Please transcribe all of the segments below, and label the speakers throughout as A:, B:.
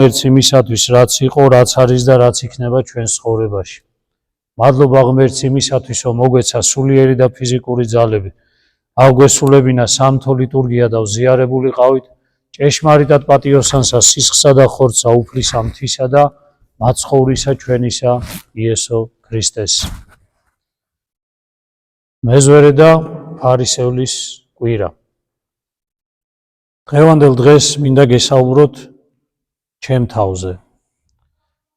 A: ღმერთს იმისათვის, რაც იყო, რაც არის და რაც იქნება ჩვენს ცხოვრებაში. მადლობა ღმერთს იმისათვის, რომ მოგვეცა სულიერი და ფიზიკური ძალები. ავგვესულებინა სამთო ლიტურგია და ვზიარებულიყავით ჭეშმარიტად პატიოსანსა, სისხლსა და ხორცსა, უფლისა, მთისა და მაცხოვრისა ჩვენისა იესო ქრისტეს. მეზვერე და ფარისევლის კვირა. დღევანდელ დღეს მინდა გესაუბროთ ჩემ თავზე,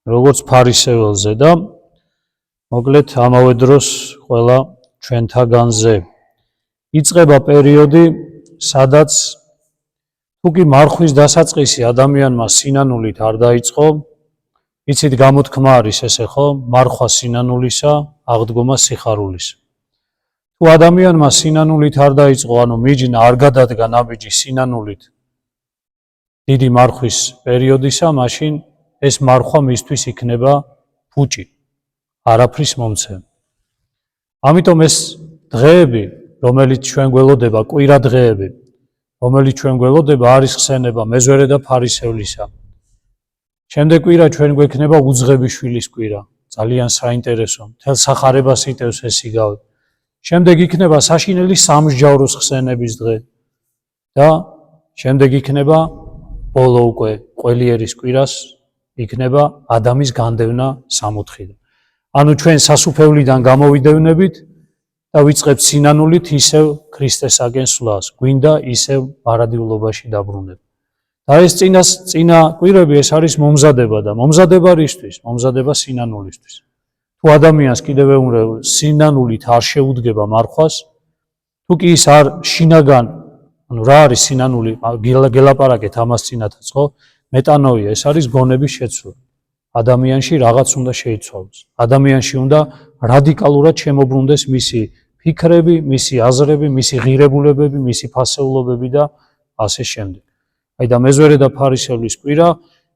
A: როგორც ფარისეველზე და მოკლედ ამავე დროს ყველა ჩვენთაგანზე. იწყება პერიოდი, სადაც თუკი მარხვის დასაწყისი ადამიანმა სინანულით არ დაიწყო, იცით გამოთქმა არის ესე ხო, მარხვა სინანულისა, აღდგომა სიხარულისა. თუ ადამიანმა სინანულით არ დაიწყო, ანუ მიჯნა არ გადადგა ნაბიჯი სინანულით დიდი მარხვის პერიოდისა, მაშინ ეს მარხვა მისთვის იქნება ფუჭი, არაფრის მომცემ. ამიტომ ეს დღეები, რომელიც ჩვენ გველოდება, კვირა დღეები, რომელიც ჩვენ გველოდება, არის ხსენება მეზვერე და ფარისევლისა. შემდეგ კვირა ჩვენ გვექნება უძღებიშვილის კვირა, ძალიან საინტერესო, მთელ სახარებას იტევს ეს იგავი. შემდეგ იქნება საშინელი სამსჯავროს ხსენების დღე და შემდეგ იქნება ბოლო უკვე ყველიერის კვირას იქნება ადამის განდევნა სამოთხიდან. ანუ ჩვენ სასუფევლიდან გამოვიდევნებით და ვიწყებთ სინანულით ისევ ქრისტესაგენ სვლას, გვინდა ისევ ბარადიულობაში დაბრუნებ. და ეს წინა კვირები ეს არის მომზადება და მომზადება რისთვის? მომზადება სინანულისთვის. თუ ადამიანს კიდევ ეუნრევ სინანულით არ შეუდგება მარხვას, თუ კი ის არ შინაგან, ანუ რა არის სინანული, გელაპარაკეთ ამას წინათაც, ხო? მეტანოია, ეს არის გონების შეცვლა. ადამიანში რაღაც უნდა შეიცვალოს. ადამიანში უნდა რადიკალურად შემოbrunდეს მისი ფიქრები, მისი აზრები, მისი ღირებულებები, მისი ფასეულობები და ასე შემდეგ. აი და მეზვერე და ფარისევლის კვირა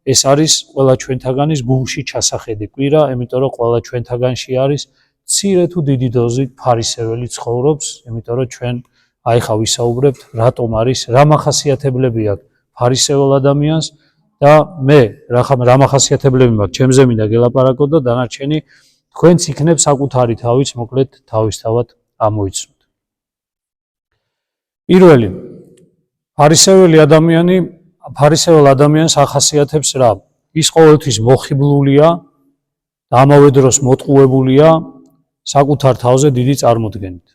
A: ეს არის ყველა ჩვენთაგანის გულში ჩასახედი კვირა, იმიტომ რომ ყველა ჩვენთაგანში არის მცირე თუ დიდი დოზით ფარისეველი ცხოვრობს, იმიტომ რომ ჩვენ აი ხა ვისაუბრებთ, რატომ არის, რა მახასიათებლები აქვს ფარისეულ ადამიანს და მე რა მახასიათებლები მაქვს, ჩემზე მინდა გელაპარაკოთ და დანარჩენი თქვენც იქნებ საკუთარი თავით, მოკლედ თავისთავად ამოიცნოთ. პირველი, ფარისეულ ადამიანს ახასიათებს რა? ის ყოველთვის მოხიბლულია და ამავე დროს მოტყუებულია საკუთარ თავზე დიდი წარმოდგენით.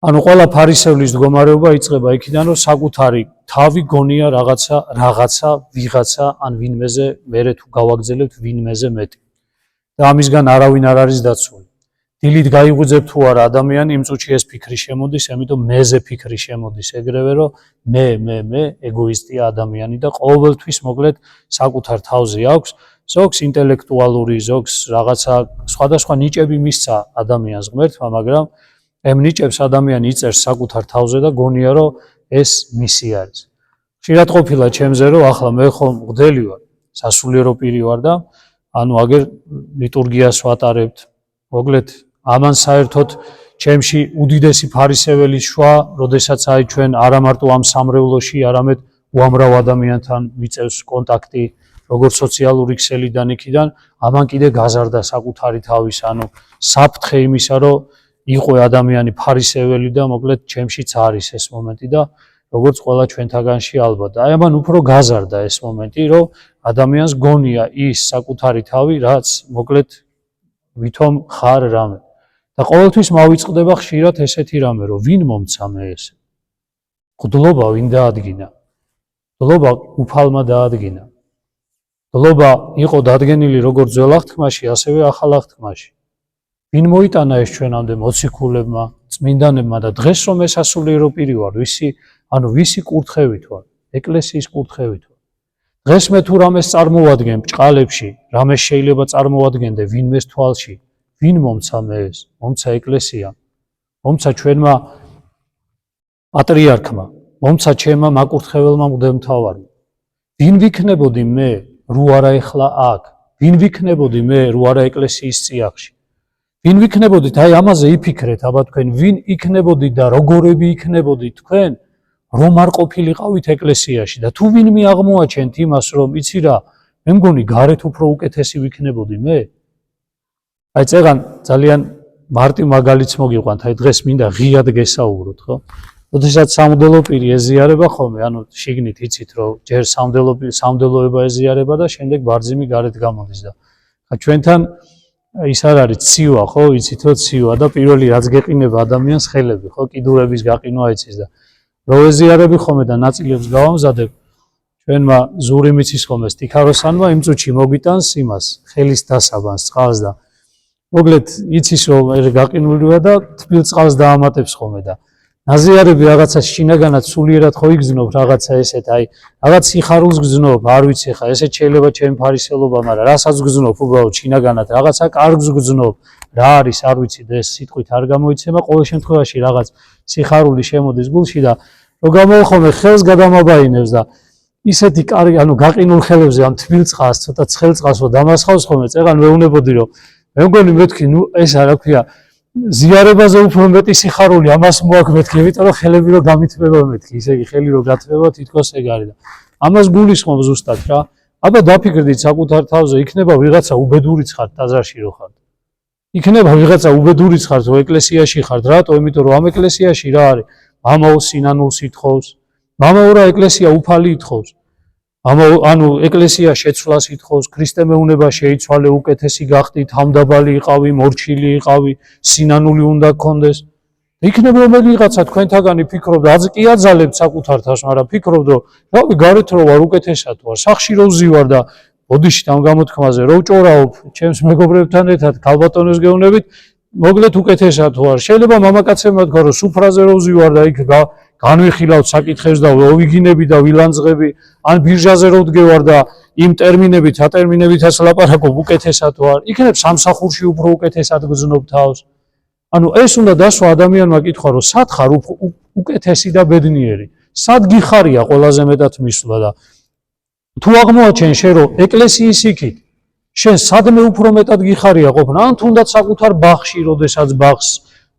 A: ანუ ყველა ფარისევლის მდგომარეობა იწყება იქიდან, რომ საკუთარი თავი გონია რაღაცა, ვიღაცა ან ვინმეზე, მერე თუ გავაგრძელებთ ვინმეზე მეტი. და ამისგან არავინ არ არის დაცული. დილით გაიღვიძებ თუ არა ადამიანი, იმ წუთში ეს ფიქრი შემოდის, ამიტომ მეზე ფიქრი შემოდის, ეგრევე რომ მე ეგოისტია ადამიანი და ყოველთვის მოკლედ საკუთარ თავზე აქვს, ზოგს ინტელექტუალური, ზოგს რაღაცა სხვადასხვა ნიჭები მისცა ადამიანს ღმერთმა, მაგრამ ამ ნიჭებს ადამიანი იწერს საკუთარ თავზე და გონია რომ ეს მისი არის. ხშირად ყოფილა ჩემზე რომ ახლა მე ხომ მღვდელი ვარ, სასულიერო პირი ვარ და ანუ აგერ ლიტურგიას ვატარებთ, მოკლედ ამან საერთოდ ჩემში უდიდესი ფარისეველის შვა, როდესაც აი ჩვენ არა მარტო ამ სამრევლოში, არამედ უამრავ ადამიანთან მიწევს კონტაქტი, როგორც სოციალური ქსელიდან იქიდან, ამან კიდე გაზარდა საკუთარი თავის, ანუ საფრთხე იმისა, რომ იყო ადამიანი ფარისეველი და მოკლედ ჩემშიც არის ეს მომენტი და როგორც ყველა ჩვენთაგანში ალბათ. აი ამან უფრო გაზარდა ეს მომენტი, რომ ადამიანს გონია ის საკუთარი თავი, რაც მოკლედ ვითომ ხარ რამე. და ყოველთვის მოვიწყდება ხშირად ესეთი რამე, რომ ვინ მომცა მე ესე? მღვდლობა ვინ დაადგინა? მღვდლობა უფალმა დაადგინა. მღვდლობა იყო დადგენილი როგორც ძველ აღთქმაში, ასევე ახალ აღთქმაში. ვინ მოიტანა ეს ჩვენამდე მოციქულებმა, წმინდანებმა და დღეს რომ ეს სასულიერო პირი ვარ, ვისი კურთხევით ვარ, ეკლესიის კურთხევით ვარ. დღეს მე თუ რამეს წარმოვადგენ ბჭყალებში, რამეს შეიძლება წარმოვადგენდე ვინმეს თვალში, ვინ მომცა მე ეს? მომცა ეკლესია, მომცა ჩვენმა პატრიარქმა, მომცა ჩემმა მაკურთხეველმა მღვდელმთავარმა. ვინ ვიქნებოდი მე, რო არა ეხლა აქ? ვინ ვიქნებოდი მე, რო არა ეკლესიის წიაღში? ვინ ვიქნებოდით? აი ამაზე იფიქრეთ, აბა თქვენ ვინ იქნებოდით და როგორები იქნებოდით თქვენ? რომ არ ყოფილიყავით ეკლესიაში და თუ ვინმე აღმოაჩენთ იმას, რომ იცი რა, მე მგონი გარეთ უფრო უკეთესი ვიქნებოდი მე. აი წეგან ძალიან მარტივ მაგალითს მოგიყვანთ, აი დღეს მინდა ღიად გესაუბროთ, ხო? როდესაც სამუდელო პირი ეზიარება ხოლმე, ანუ შიგნით იცით, რომ ჯერ სამუდელოება ეზიარება და შემდეგ ბარძიმი გარეთ გამოდის და ჩვენთან ის არ არის ცივა, ხო? იცით რომ ცივა და პირველი რაც გეყინება ადამიანს ხელები, ხო? კიდურების გაყინვა იცის და რო ეზიარები ხოლმე და ნაწილებს გავამზადებ, ჩვენმა ზური მიცის ხოლმე სტიქაროსანმა იმ წუთში მოგიტანს იმას, ხელის დასაბანს წყალს და მოგლეთ იცის რომ გაყინულია და თბილ წყალს დაამატებს ხოლმე და ნაზიარები რაღაცა შინაგანად სულიერად ხო იგზნობ რაღაცა ესეთ, აი რაღაც სიხარულს გზნობ, არ ვიცი ხა, ესეც შეიძლება ჩემი ფარისელობა, მაგრამ რასაც გზნობ უბრალოდ შინაგანად, რაღაცა კარგს გზნობ, რა არის, არ ვიცი და ეს სიტყვით არ გამოიცემა, ყოველ შემთხვევაში რაღაც სიხარული შემოდის გულში და რო გამოხომე ხელს გადამაბაინებს და ისეთი კარგი, ანუ გაყინულ ხელებზე ამ თბილ წყალს, ცოტა ცხელ წყალს რო დამასხავს ხოლმე, წეგან მეუნებოდი რომ მე მგონი მეთქი, ნუ ეს რა ქვია ზიარებაზე უფრო მეტი სიხარული ამას მოაქვს მეთქი, იმიტომ რომ ხელები რო გამithbeba მეთქი, ისე იგი ხელი რო გათბება თითქოს ეგ არის და ამას გულისხმობ ზუსტად რა. აბა დაფიქრდით საკუთარ თავზე, იქნება ვიღაცა უბედურიც ხართ ტაძარში რო ხართ. იქნება ვიღაცა უბედურიც ხართ რო ეკლესიაში ხართ, რატო? იმიტომ რომ ამ ეკლესიაში რა არის? მამაო სინანულს ითხოვს, მამაო რა ეკლესია უფალი ითხოვს. ანუ ეკლესია შეცვლას ითხოვს, ქრისტე მეუნება შეიცვალე, უკეთესი გახდით, თავმდაბალი იყავი, მორჩილი იყავი, სინანული უნდა გქონდეს. იქნება რომ ვიღაცა თქვენთაგანი ფიქრობდა, კი აძალებთ საკუთარ თავს, მაგრამ ფიქრობთ, რომ რავი, გარეთ რო ვარ, უკეთესად ვარ, სახლში რო ვზივარ და ბოდიშით ამ გამოთქმაზე რო ვჭორაობ, ჩემს მეგობრებთან ერთად ქალბატონებს გეუბნებით, მოგლეთ უკეთესად ვარ. შეიძლება მამაკაცებმა თქვა, რომ სუფრაზე რო ვზივარ და იქ განვიხილავთ საკითხებს და ვიგინები და ვილანძღები, ან ბირჟაზე რო ვდგევარ და იმ ტერმინებით, ატერმინებითაც ლაპარაკობ, უკეთესად ვარ. იქნებ სამსახურში უფრო უკეთესად გზნობ თავს. ანუ ეს უნდა დასვა ადამიანმა კითხვა, რომ სად ხარ უკეთესი და ბედნიერი? სად გიხარია ყველაზე მეტად მისვლა და თუ აღმოაჩენ შენ რომ ეკლესიის იქით, შენ სადმე უფრო მეტად გიხარია ყოფნა, ან თუნდაც საკუთარ ბაღში, როდესაც ბაღს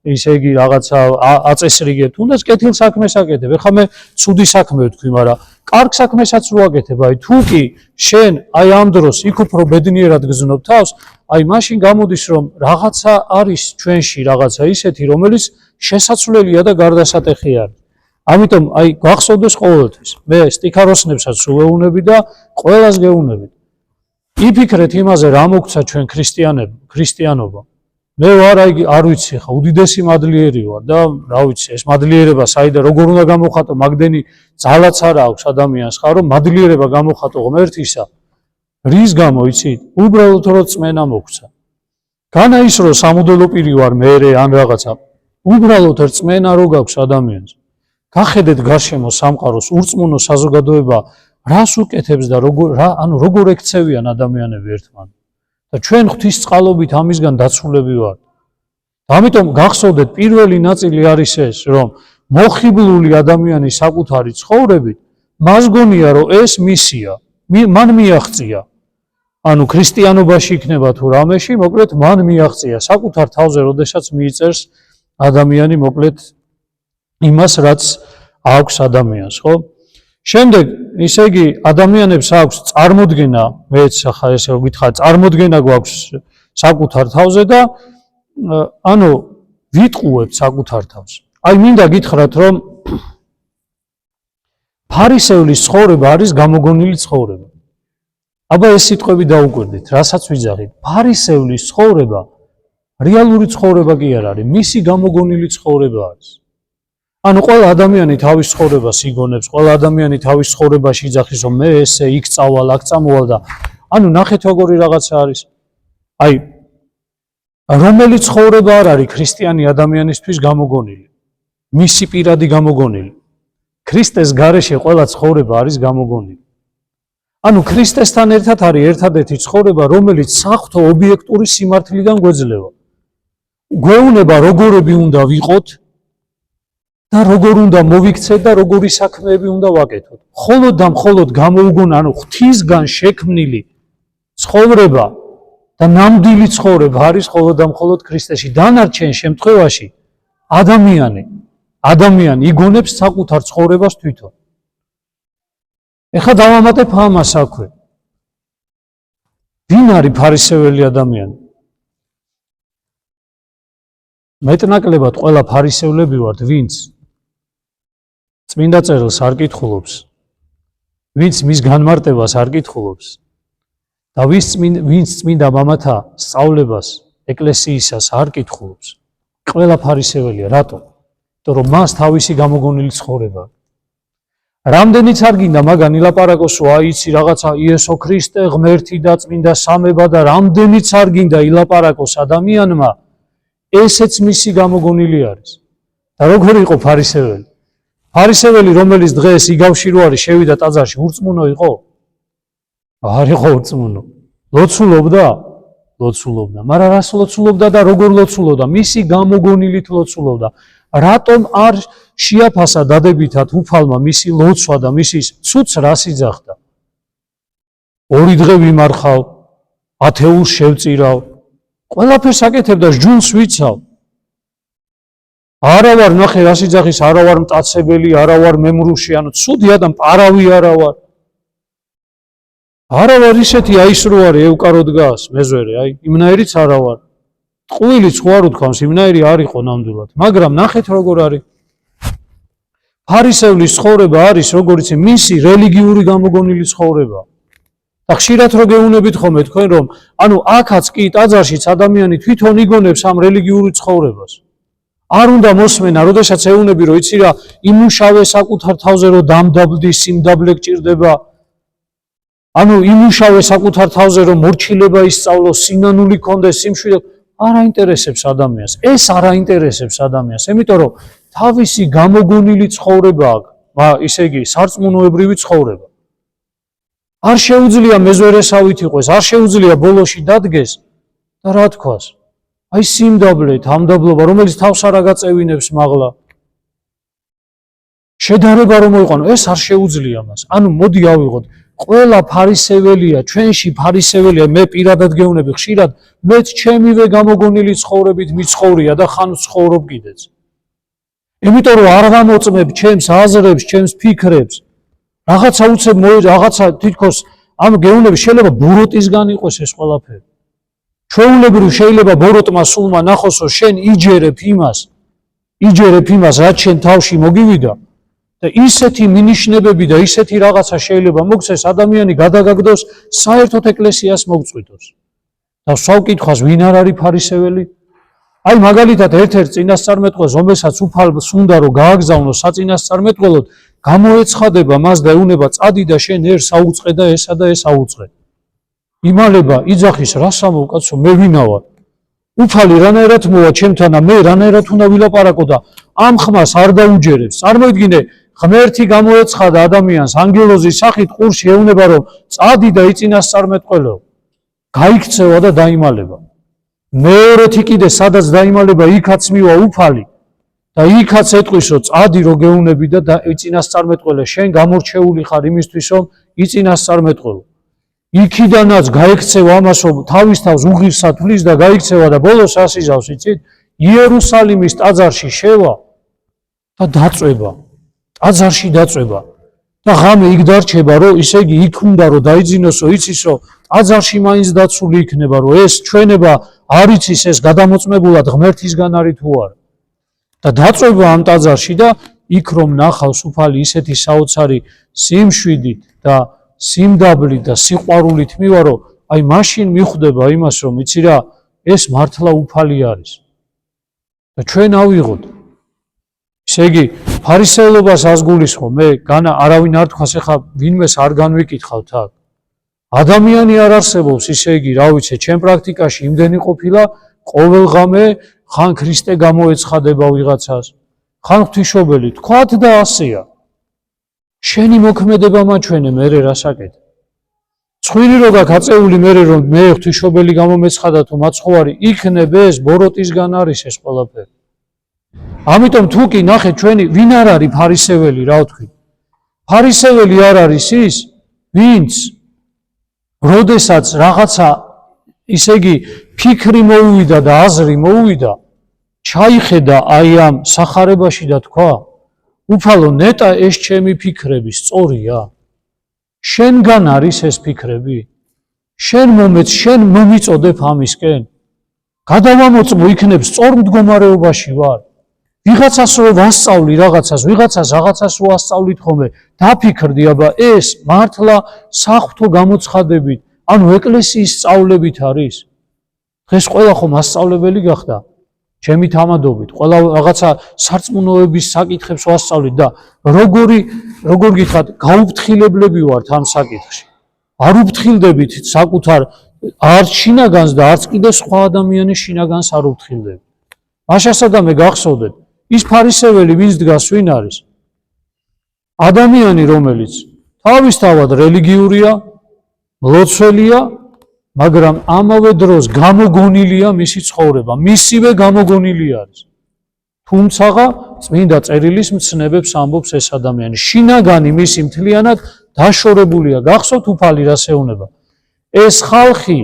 A: ისე იგი რაღაცა აწესრიგებ, თუნდაც კეთილ საქმეს აკეთებ. ეხლა მე ცუდი საქმე ვთქვი, მაგრამ კარგ საქმესაც რო აკეთებ, აი თუ კი შენ აი ამ დროს იქ უფრო ბედნიერად გზნობ თავს, აი მაშინ გამოდის რომ რაღაცა არის ჩვენში რაღაცა ისეთი, რომელიც შესაძლებელია და გარდასატეხი არის. ამიტომ აი გახსოვდეს ყოველთვის. მე სტიქაროსნებსაც უეუბნები და ყველას გეუბნები. იფიქრეთ იმაზე, რა მოგცა ჩვენ ქრისტიანობა. მე ვარ არ ვიცი ხა უდიდესი მადლიერი ვარ და რა ვიცი ეს მადლიერება საიდან როგორ უნდა გამოხატო მაგდენი ძალაც არა აქვს ადამიანს ხა რომ მადლიერება გამოხატო ღმერთისა რის გამო იცით უბრალოდ რომ წმენა მოგცა განა ის რომ სამუდელო პირი ვარ მე ან რაღაცა უბრალოდ რწმენა რო გაქვს ადამიანს გახედეთ გარშემო სამყაროს ურწმუნო საზოგადოება რას უკეთებს და როგორ ექცევიან ადამიანები ერთმანეთს და ჩვენ ღვთისწყალობით ამისგან დაცულები ვართ. ამიტომ გახსოვდეთ პირველი ნაწილი არის ეს, რომ მოხიბლული ადამიანის საკუთარი ცხოვრებით მას გონია, რომ ეს მისია, მან მიაღწია. ანუ ქრისტიანობაში იქნება თუ რამეში, მოკლედ მან მიაღწია საკუთარ თავზე, როდესაც მიიწერს ადამიანი მოკლედ იმას, რაც აქვს ადამიანს, ხო? შემდეგ, ისე იგი, ადამიანებს აქვს წარმოდგენა, მეც ახლა ესე გითხარ, წარმოდგენა გვაქვს საკუთარ თავზე და ანუ ვიტყუებთ საკუთარ თავს. აი მინდა გითხრათ, რომ ფარისევლის ცხოვრება არის გამოგონილი ცხოვრება. აბა ეს სიტყვები დაუკვირდით, რასაც ვიძახით. ფარისევლის ცხოვრება რეალური ცხოვრება კი არ არის, მისი გამოგონილი ცხოვრება არის. ანუ ყველა ადამიანი თავის ცხოვრებას იგონებს, ყველა ადამიანი თავის ცხოვრებაში იძახის, რომ მე ესე იქ წავალ, აქ წამოვალ და ანუ ნახეთ როგორი რაღაცა არის. აი რომელი ცხოვრება არ არის ქრისტიანი ადამიანისთვის გამოგონილი, მისი პირადი გამოგონილი. ქრისტეს გარეშე ყველა ცხოვრება არის გამოგონილი. ანუ ქრისტესთან ერთად არის ერთადერთი ცხოვრება, რომელიც საღვთო ობიექტური სიმართლიდან გვეძლევა. გვეუბნება როგორები უნდა ვიყოთ და როგორ უნდა მოვიქცეთ და როგორი საქმეები უნდა ვაკეთოთ. მხოლოდ და მხოლოდ გამოუგონა, ანუ ღვთისგან შექმნილი ცხოვრება და ნამდვილი ცხოვრება არის მხოლოდ და მხოლოდ ქრისტეში. დანარჩენ შემთხვევაში ადამიანი ადამიანი იგონებს საკუთარ ცხოვრებას თვითონ. ეხლა დავამატებ ამას აქვე. ვინ არის ფარისეველი ადამიანი? მეტნაკლებად ყველა ფარისევლები ვართ, ვინც წმინდა წერილს არ კითხულობს, ვინც მის განმარტებას არ კითხულობს და ვინც წმინდა მამათა სწავლებას, ეკლესიისას არ კითხულობს. ყველა ფარისეველია, რატომ? იმიტომ რომ მას თავისი გამოგონილი ცხოვრება. რამდენიც არ გინდა მაგან ილაპარაკოსო, იცი რაღაცა იესო ქრისტე, ღმერთი და წმინდა სამება და რამდენიც არ გინდა ილაპარაკოს ადამიანმა, ესეც მისი გამოგონილი არის. და როგორ იყო ფარისეველი? ფარისეველი, რომელიც დღეს იგავში რო არის, შევიდა ტაძარში, ურწმუნო იყო? არ იყო ურწმუნო. ლოცულობდა? ლოცულობდა. მაგრამ რას ლოცულობდა და როგორ ლოცულობდა? მისი გამოგონილით ლოცულობდა. რატომ არ შეაფასა დადებითად უფალმა მისი ლოცვა და მისი ცუც რას იძახდა? 2 დღე ვიმარხავ, ათეულს შევწირავ, ყველაფერს აკეთებდა, ჯულს ვიცავ. არა ვარ ნახე რას იძახის, არა ვარ მტაცებელი, არა ვარ მემრუში, ანუ ცუდი ადამი, პარავი არა ვარ. არა ვარ ისეთი აისრო არის, ევკარო დგას, მეზვერე, იმნაირიც არა ვარ. ტყუილიც ხო არ უთქვამს, იმნაირი არ იყო ნამდვილად, მაგრამ ნახეთ როგორ არის. ფარისევლის ცხოვრება არის, როგორც მისი რელიგიური გამოგონილი ცხოვრება. და ხშირად რო გეუბნებით ხოლმე თქვენ რომ, ანუ აქაც კი ტაძარშიც ადამიანი თვითონ იგონებს ამ რელიგიურ ცხოვრებას. არ უნდა მოსმენა, როდესაც ეუბნები რომ იცი რა, იმუშავე საკუთარ თავზე რომ დამდაბლდი, სიმდაბლე გჭირდება. ანუ იმუშავე საკუთარ თავზე რომ მორჩილება ისწავლოს, სინანული კონდეს, სიმშვიდე არ აინტერესებს ადამიანს. ეს არ აინტერესებს ადამიანს, იმიტომ რომ თავისი გამოგონილი ცხოვრება აქვს, ისე იგი სარწმუნოებრივი ცხოვრება. არ შეუძლია მეზვერესავით იყოს, არ შეუძლია ბოლოში დადგეს და რა თქვას? აი სიმდაბლე, თამდაბლობა, რომელიც თავს არ აგაწევინებს მაღლა. შედარება რომ მოიყვანო, ეს არ შეუძლია მას. ანუ მოდი ავიღოთ, ყველა ფარისეველია, ჩვენში ფარისეველია, მე პირადად გეუბნები ხშირად, მეც ჩემივე გამოგონილი ცხოვრებით მიცხოვრია და ხან ცხოვრობ კიდეც. იმიტომ რომ არ ვამოწმებ ჩემს აზრებს, ჩემს ფიქრებს. რაღაცა უცებ რაღაცა თითქოს ამ გეუბნები შეიძლება ბოროტისგან იყოს ეს ყველაფერი. ჩვეულებრივ შეიძლება ბოროტმა სულმა ნახოსო, შენ იჯერებ იმას, რაც შენ თავში მოგივიდა და ისეთი მინიშნებები და ისეთი რაღაცა შეიძლება მოგცეს, ადამიანი გადაგაგდოს, საერთოდ ეკლესიას მოგწვიდოს. და სავკითხვას ვინ არ არის ფარისეველი? აი მაგალითად ერთ-ერთ წინასწარმეტყველს, რომელსაც უფალს უნდა რომ გააგზავნოს საწინასწარმეტყველოდ, გამოეცხადება მას და ეუბნება, წადი და შენ ერს აუწყე და ესა და ეს აუწყე. იმალება, იძახის, რას ამოვკაცო, მე ვინა ვარ? უფალი რანაირად მოვა ჩემთან და მე რანაირად უნდა ვილაპარაკო და ამ ხმას არ დაუჯერებს. წარმოიდგინე, ღმერთი გამოეცხადა ადამიანს ანგელოზის სახით ყურში, ეუბნება რომ წადი და იწინასწარმეტყველო. გაიქცევა და დაიმალება. მეორეთი კიდე სადაც დაიმალება, იქაც მივა უფალი და იქაც ეტყვისო, წადი რო გეუბნები და იწინასწარმეტყველე, შენ გამორჩეული ხარ იმისთვის, რომ იწინასწარმეტყველო. იქიდანაც გაიქცევა ამას, რომ თავის თავს უღირსად თვლის და გაიქცევა და ბოლოს რას იზავს, იცით? იერუსალიმის ტაძარში შევა და დაწვება. ტაძარში დაწვება. და ღამე იქ დარჩება, რომ ისე იგი იქ უნდა რომ დაიძინოსო, იცის რომ ტაძარში მაინც დაცული იქნება, რომ ეს ჩვენება არ იცის, ეს გადამოწმებულად ღმერთისგან არის თუ არა. და დაწვება ამ ტაძარში და იქ რომ ნახავს უფალი ისეთი საოცარი სიმშვიდით და სიმდაბლით და სიყვარულით მივა, რომ აი მაშინ მიხვდება იმას, რომ იცი რა, ეს მართლა უფალი არის. და ჩვენ ავიღოთ. ესე იგი, ფარისევლობას ასგულისხმობ, მე არავინ არ თქვას, ეხლა ვინმეს არ განვიკითხავთ აქ. ადამიანი არ არსებობს, ისე იგი, რა ვიცი, ჩემ პრაქტიკაში იმდენი ყოფილა, ყოველ ღამე ხან ქრისტე გამოეცხადება ვიღაცას, ხან ღვთისმშობელი, თქვათ და ასეა. შენი მოქმედება მაჩვენე, მერე რას აკეთე? ცხვირი რო გაქვს აწეული, მერე რომ მე ღვთისმშობელი გამომეცხადა თუ მაცხოვარი, იქნებ ეს ბოროტისგან არის ეს ყველაფერი. ამიტომ თუ კი ნახე ჩვენი ვინ არ არის ფარისეველი, რა ვთქვი? ფარისეველი არ არის ის, ვინც როდესაც რაღაცა, ისე იგი, ფიქრი მოუვიდა და აზრი მოუვიდა, ჩაიხედა აი ამ სახარებაში და თქვა, უფალო, ნეტა ეს ჩემი ფიქრები სწორია? შენგან არის ეს ფიქრები? შენ მომიწოდებ ამისკენ? გადავამოწმო იქნებ სწორ მდგომარეობაში ვარ? ვიღაცას რო ვასწავლი რაღაცას რო ასწავლით ხოლმე, დაფიქრდი, აბა ეს მართლა საღვთო გამოცხადებით, ანუ ეკლესიის სწავლებით არის? დღეს ყველა ხომ მასწავლებელი გახდა? ჩემი თამადობით, ყველა რაღაცა სარწმუნოების საკითხებს ვასწავლით და როგორ გითხრათ, გაუფრთხილებლები ვართ ამ საკითხში. არ უფრთხილდებით საკუთარ არც შინაგანს და არც კიდე სხვა ადამიანის შინაგანს არ უფრთხილდებით. მაშასადამე გახსოვდეთ, ის ფარისეველი ვინც დგას ვინ არის? ადამიანი, რომელიც თავისთავად რელიგიურია, მლოცველია, მაგრამ ამავე დროს გამოგონილია მისი ცხოვრება, მისივე გამოგონილი არის. თუმცაღა წმინდა წერილის მცნებებს ამბობს ეს ადამიანი. შინაგანი მისი მთლიანად დაშორებულია. გახსოვთ უფალი რას ეუბნება? ეს ხალხი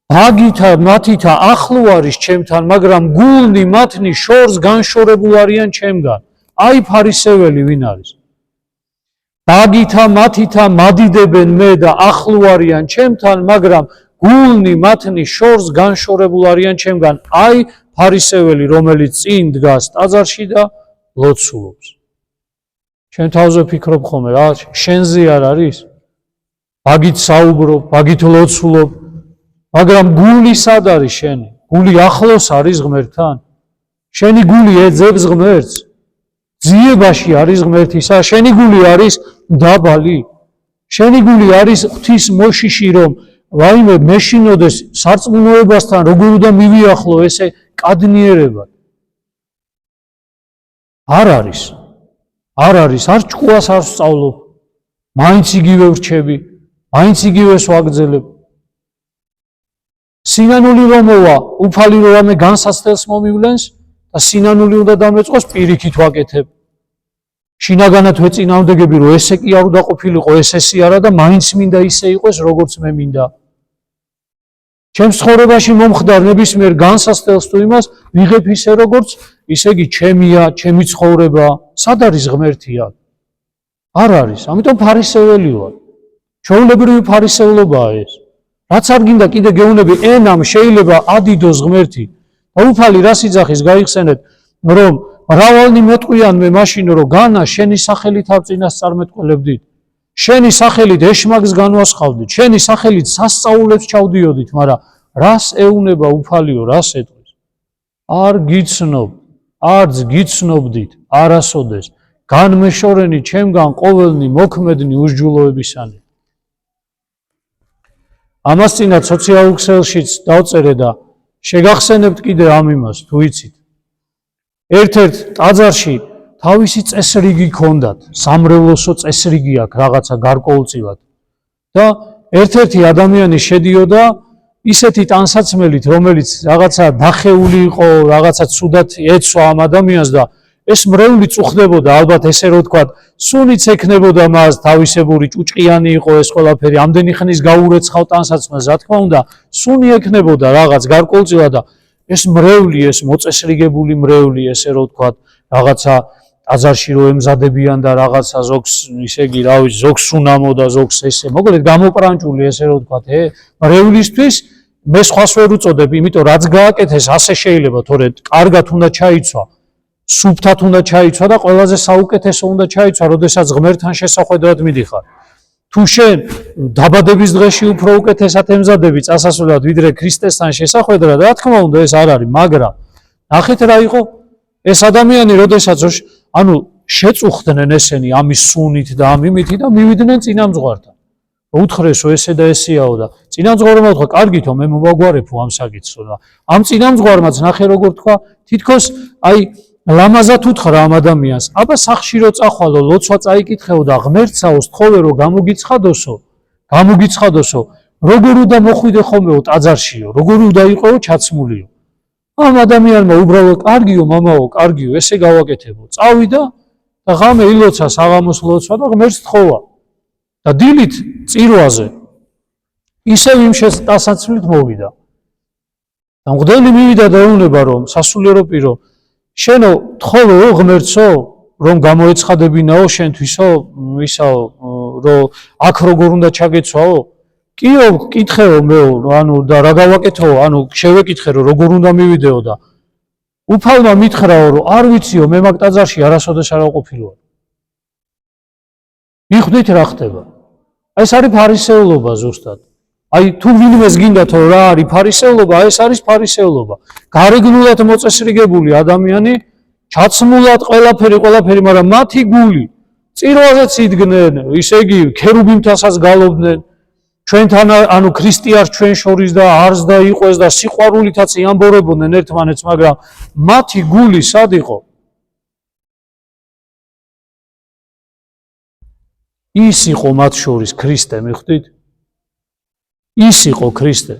A: ბაგითა მათითა ახლო არის ჩემთან, მაგრამ გულნი მათნი შორს განშორებულ არიან ჩემგან. აი ფარისეველი ვინ არის? ბაგითა მათითა მადიდებენ მე და ახლო არიან ჩემთან, მაგრამ გულნი მათნი შორს განშორებულ არიან ჩემგან. აი ფარისეველი, რომელიც წინ დგას ტაძარში და ლოცულობს. შენ თავზე ფიქრობ ხოლმე რა, შენზე არ არის? ბაგით საუბრობ, ბაგით ლოცულობ, მაგრამ გული სად არის შენი? გული ახლოს არის ღმერთთან? შენი გული ეძებს ღმერთს? ძიებაში არის ღმერთისა? შენი გული არის დაბალი? შენი გული არის ღვთის მოშიში, რომ ვაიმე მეშინოდეს სარწმუნოებასთან, როგორ უნდა მივიახლო ესე კადნიერებად? არ არის, არ ჭკუას არ ვსწავლობ, მაინც იგივე ვრჩები, მაინც იგივეს ვაგრძელებ. სინანული რომ მოვა, უფალი რამე განსაცდელს მომივლენს და სინანული უნდა დამეწყოს, პირიქით ვაკეთებ. შინაგანად ვეწინააღმდეგები, რომ ესე კი არ უნდა ყოფილიყო, ესე არა და მაინც მინდა ისე იყოს, როგორც მე მინდა. ჩემს ცხოვრებაში მომხდარ ნებისმიერ განსაცდელს თუ იმას ვიღებ ისე როგორც, ისე იგი ჩემია, ჩემი ცხოვრება. სად არის ღმერთი აქ? არ არის. ამიტომ ფარისეველი ვარ. ჩვეულებრივი ფარისევლობაა ეს. რაც არ გინდა კიდე გეუბნები, ენამ შეიძლება ადიდოს ღმერთი. და უფალი რას იძახის, გაიხსენეთ, რომ მრავალნი მეტყვიან მე მაშინ, რომ განა შენი სახელით ამ წინას წარმეტყველებდით. შენი სახელით ეშმაკს განვასხავდით, შენი სახელით სასწაულებს ჩავდიოდით, მაგრამ რას ეუბნება უფალიო, რას ეტყვის? არ გიცნობ, არც გიცნობდით არასოდეს, განმეშორენი ჩემგან ყოველნი მოქმედნი უსჯულოებისანი. ამას წინათ სოციალურ ქსელშიც დავწერე და შეგახსენებთ კიდე ამ იმას, თუ იცით. ერთ-ერთ ტაძარში თავისი წესრიგი ჰქონდათ, სამრევლოსო წესრიგი აქვს რაღაცა გარკვეულწილად. და ერთ-ერთი ადამიანი შედიოდა ისეთი ტანსაცმელით, რომელიც რაღაცა დახეული იყო, რაღაცა ცუდად ეცვა ამ ადამიანს და ეს მრევლი წუხდებოდა, ალბათ ესე რომ ვთქვათ, სუნიც ექნებოდა მას, თავისებური ჭუჭყიანი იყო ეს ყველაფერი, ამდენი ხნის გაურეცხავ ტანსაცმელს, რა თქმა უნდა, სუნი ექნებოდა რაღაც გარკვეულწილად და ეს მრევლი, ეს მოწესრიგებული მრევლი, ესე რომ ვთქვათ, რაღაცა ტაძარში რო ემზადებიან და რაღაცა ზოგს, ისე იგი, რა ვიცი, ზოგს უნამო და ზოგს ესე, მოკლედ გამოპრანჭული, ესე რომ ვთქვათ, მრევლისთვის მე სხვას ვერ უწოდებ, იმიტომ რაც გააკეთეს, ასე შეიძლება, თორე კარგად უნდა ჩაიცვა, სუფთად უნდა ჩაიცვა და ყველაზე საუკეთესო უნდა ჩაიცვა, როდესაც ღმერთთან შესახვედრად მიდიხარ. თუ შენ დაბადების დღეში უფრო უკეთესად ემზადები წასასვლელად, ვიდრე ქრისტესთან შესახვედრად, რა თქმა უნდა ეს არ არის, მაგრამ ნახეთ რა იყო ეს ადამიანი, როდესაც შეწუხდნენ ესენი ამის სუნით და ამ იმითი და მივიდნენ წინამძღვართან. უთხრესო ესე და ესეაო და წინამძღვარმა თქვა, კარგითო, მე მოვაგვარებო ამ საკითხს და ამ წინამძღვარმაც ნახე როგორ თქვა, თითქოს აი ლამაზად უთხრა ამ ადამიანს, აბა სახში რო წახვალო, ლოცვა წაიკითხეო და ღმერთსაოს თხოვე რომ გამოგიცხადოსო, როგორ უნდა მოხვიდე ხოლმეო ტაძარშიო, როგორ უნდა იყოო ჩაცმულიო. ამ ადამიანმა უბრალოდ კარგიო, მამაო, კარგიო, ესე გავაკეთებო. წავიდა და ღამე ილოცა საღამოს ლოცვა და ღმერთს თხოვა. და დილით წირვაზე ისევ იმ ტანსაცმლით მოვიდა. და მღვდელი მივიდა და ეუბნება რომ სასულიერო პირო შენო თხოვე ღმერთსო რომ გამოეცხადებინაო შენთვისო ისაო რომ აქ როგორ უნდა ჩაგეცვაო კიო კითხეო მეო ანუ და რა გავაკეთო ანუ შევეკითხე რომ როგორ უნდა მივიდეო და უფალმა მითხრაო რომ არ ვიციო მე მაგ ტაძარში არასოდეს არ ვყოფილვარ მიხვდით რა ხდება აი ეს არის ფარისეულობა ზუსტად აი თუ ვინმეს გინდათო რა არის ფარისეულობა ეს არის ფარისეულობა გარეგნულად მოწესრიგებული ადამიანი ჩაცმულად ყველაფერი მაგრამ მათი გული წირვაზეც იდგნენ ისე იგი ქერუბიმთასაც გალობდნენ ჩვენთან ანუ ქრისტიანს ჩვენ შორის და არს და იყვეს და სიყვარულითაც იამბორებოდნენ ერთმანეთს მაგრამ მათი გული სად იყო ის იყო მათ შორის ქრისტე მიხვდით ის იყო ქრისტე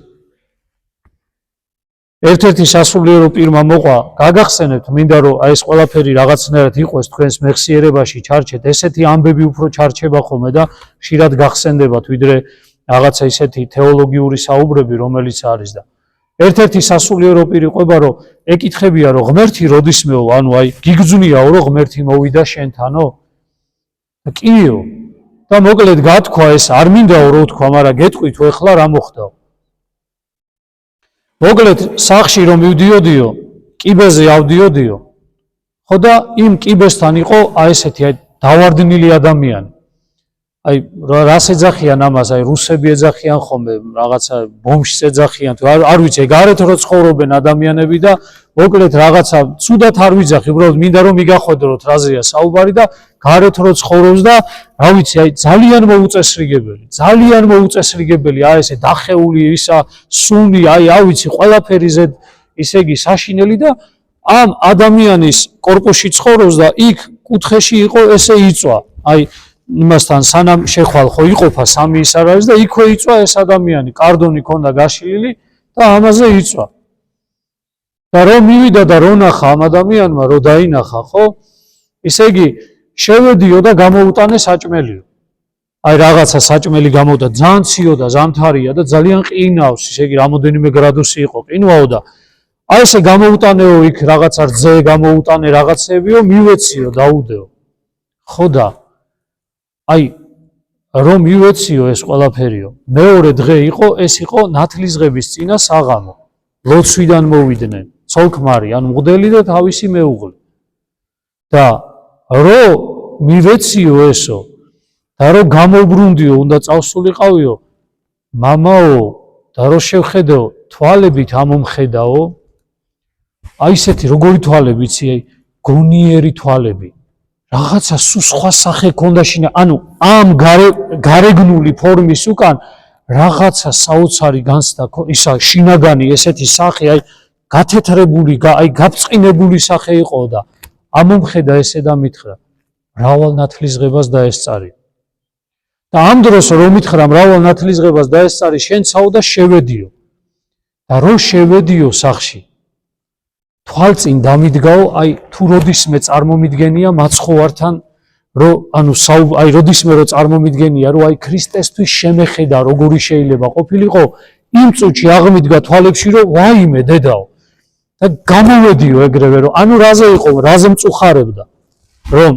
A: ერთ-ერთი სასულიერო პირმა მოყვა გაგახსენებთ მინდა რომ აი ეს ყველაფერი რაღაცნაირად იყოს თქვენს მეხსიერებაში ჩარჩეთ ესეთი ამბები უფრო ჩარჩება ხოლმე და ხშირად გახსენდებათ ვიდრე რაღაცა ისეთი თეოლოგიური საუბრები რომელიც არის და ერთ-ერთი სასულიერო პირი ყვება რომ ეკითხებია რომ ღმერთი როდისმეო ანუ აი გიგზვნიაო რომ ღმერთი მოვიდა შენთანო კიო და მოკლედ გათქვა ეს არ მინდაო რო თქვა მაგრამ გეტყვით ეხლა რა მოხდაო მოკლედ სახში რომ მივდიოდიო კიბეზე ავდიოდიო ხო და იმ კიბესთან იყო აი ესეთი აი დავარდნილი ადამიანი აი რას ეძახიან ამას აი რუსები ეძახიან ხოლმე რაღაცა ბომჟს ეძახიან თუ არ ვიცი გარეთ რო ცხოვრობენ ადამიანები და მოკლედ რაღაცა ცუდად არ ვიძახი უბრალოდ მინდა რომ მიგახვედროთ რაზეა საუბარი და გარეთ რო ცხოვრობს და რა ვიცი აი ძალიან მოუწესრიგებელი აი ესე დახეული ისა სუნი აი ვიცი ყველაფერი ზედ ისე იგი საშინელი და ამ ადამიანის კორპუსში ცხოვრობს და იქ კუთხეში იყო ესე იწვა აი იმასთან სანამ შეხვალ ხო იყოფა სამი ის არ არის და იქვე იწვა ეს ადამიანი კარდონი ქონდა გაშლილი და ამაზე იწვა და რომ მივიდა და რო ნახა ამ ადამიანმა რო დაინახა ხო ისე იგი შევედიო და გამოუტანე საჭმელიო აი რაღაცა საჭმელი გამოვდა ძალიან ციო და ზამთარია და ძალიან ყინავს ისე იგი რამოდენიმე გრადუსი იყო ყინვაო და აი ესე გამოუტანეო იქ რაღაცა რძე გამოუტანე რაღაცებიო მივეციო დაუდეო ხო და აი რომ მივეციო ეს ყველაფერიო მეორე დღე იყო ეს იყო ნათლისღების წინა საღამო ლოცვიდან მოვიდნენ ცოლქმარი ანუ მღვდელი და თავისი მეუღლე და რო მივეციო ესო და რო გამობრუნდიო უნდა წავსულიყავიო მამაო და რო შევხედეო თვალებით ამომხედაო აი ესეთი როგორი თვალები იცი აი გონიერი თვალები რაღაცა სხვა სახე ქონდა შინა ანუ ამ გარეგნული ფორმის უკან რაღაცა საოცარი განცდა ისა შინაგანი ესეთი სახე აი გათეთრებული აი გაბწყინებული სახე იყო და ამომხედა ესე და მითხრა მრავალ ნათლისღებას დაესწარი და ამ დროს რომ მითხრა მრავალ ნათლისღებას დაესწარი შენცაო და შევედიო და რო შევედიო სახში თვალწინ დამიდგაო აი თუ როდისმე წარმომიდგენია მაცხოვართან რო ანუ აი როდისმე რო წარმომიდგენია რომ აი ქრისტესთვის შემეხედა როგორი შეიძლება ყოფილიყო იმ წუთში აღმიდგა თვალებში რომ ვაიმე დედაო და გამოვედიო ეგრევე რომ ანუ რაზე იყო რაზე მწუხარებდა რომ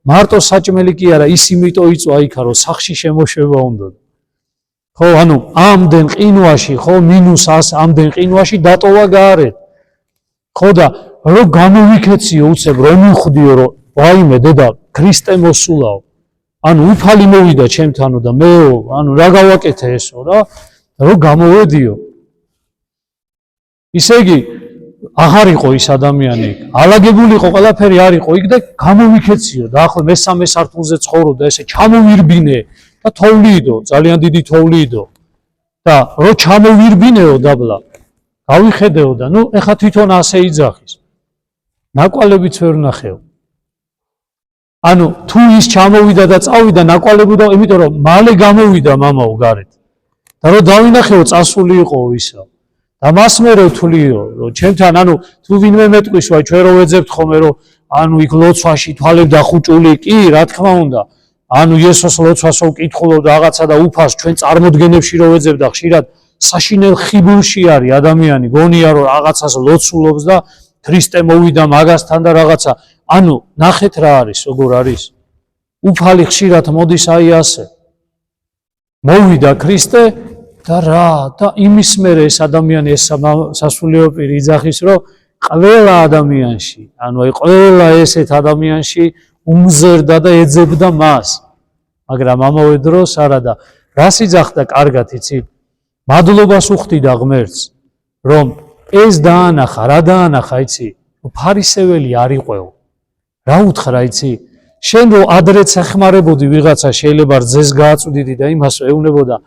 A: მარტო საჭმელი კი არა ის იმიტო იწვა იქა რომ სახში შემოშვება უნდა ხო ანუ ამდენ ყინვაში ხო მინუს 100 ამდენ ყინვაში დატოვა გაარეთ ხო და რომ გამოვიქეციო უცებ რომ მიხვდიო რომ ვაიმე დედა ქრისტე მოსულაო ანუ უფალი მოვიდა ჩემთანო და მეო ანუ რა გავაკეთე ესო რა რომ გამოვედიო ისე იგი აღარ იყო ის ადამიანი ალაგებული იყო ყველაფერი არ იყო იქ და გამოვიქეციო და ახლა მესამე სართულზე ცხოვრობდა ესე ჩამოვირბინე და თოვლიდო ძალიან დიდი თოვლიდო და რომ ჩამოვირბინეო დაბლა გავიხედეო და ნუ ეხა თვითონ ასე იძახის ნაკვალებიც ვერ ნახეო ანუ თუ ის ჩამოვიდა და წავიდა ნაკვალები და იმიტომ რომ მალე გამოვიდა მამაო გარეთ და რომ დავინახეო წასული იყო ისა და მას მე ვთვლიო რომ ჩემთან ანუ თუ ვინმე მეტყვის ვაი ჩვენ რო ვეძებთ ხოლმე რომ ანუ იქ ლოცვაში თვალები დახუჭული კი რა თქმა უნდა ანუ იესოს ლოცვასო ვკითხულობ და რაღაცა და უფას ჩვენ წარმოდგენებში რო ვეძებ და ხშირად საშინელ ხიბულში არის ადამიანი, გონია რომ რაღაცას ლოცულობს და ქრისტე მოვიდა მაგასთან და რაღაცა. ანუ ნახეთ რა არის, როგორ არის. უფალი ხშირად მოდის აი ასე. მოვიდა ქრისტე და რა და იმის მერე ეს ადამიანი ეს სასულიერო პირი იძახის რომ ყველა ადამიანში, ანუ აი ყველა ესეთ ადამიანში უმზერდა და ეძებდა მას. მაგრამ ამავე დროს არა და რას იძახდა კარგად იცით? მადლობას უხდიდა ღმერთს, რომ ეს დაანახა, რა დაანახა იცი? ფარისეველი არ იყვეო. რა უთხრა იცი? შენ რო ადრეც ეხმარებოდი ვიღაცა შეიძლება რძეს გააწვდიდი და იმას ეუნებოდა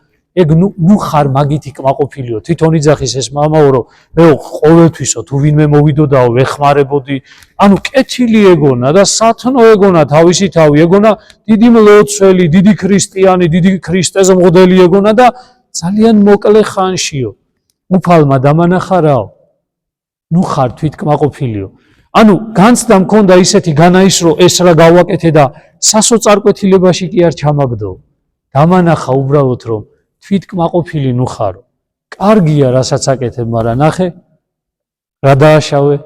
A: ეგ ნუ ხარ მაგითი კმაყოფილიო თვითონ იძახის ეს მამაო რომ მე ყოველთვისო თუ ვინმე მოვიდოდაო ვეხმარებოდი ანუ კეთილი ეგონა და სათნო ეგონა თავისი თავი ეგონა დიდი მლოცველი დიდი ქრისტიანი დიდი ქრისტეს მღდელი ეგონა და ძალიან მოკლე ხანშიო უფალმა დამანახა რაო ნუ ხარ თვითკმაყოფილიო ანუ განცდა მქონდა ისეთი განაისრო ეს რა გავაკეთე და სასოწარკვეთილებაში კი არ ჩამაგდო დამანახა უბრალოდ რომ თვითკმაყოფილი ნუ ხარო კარგია რასაც აკეთებ მაგრამ ნახე რა დააშავე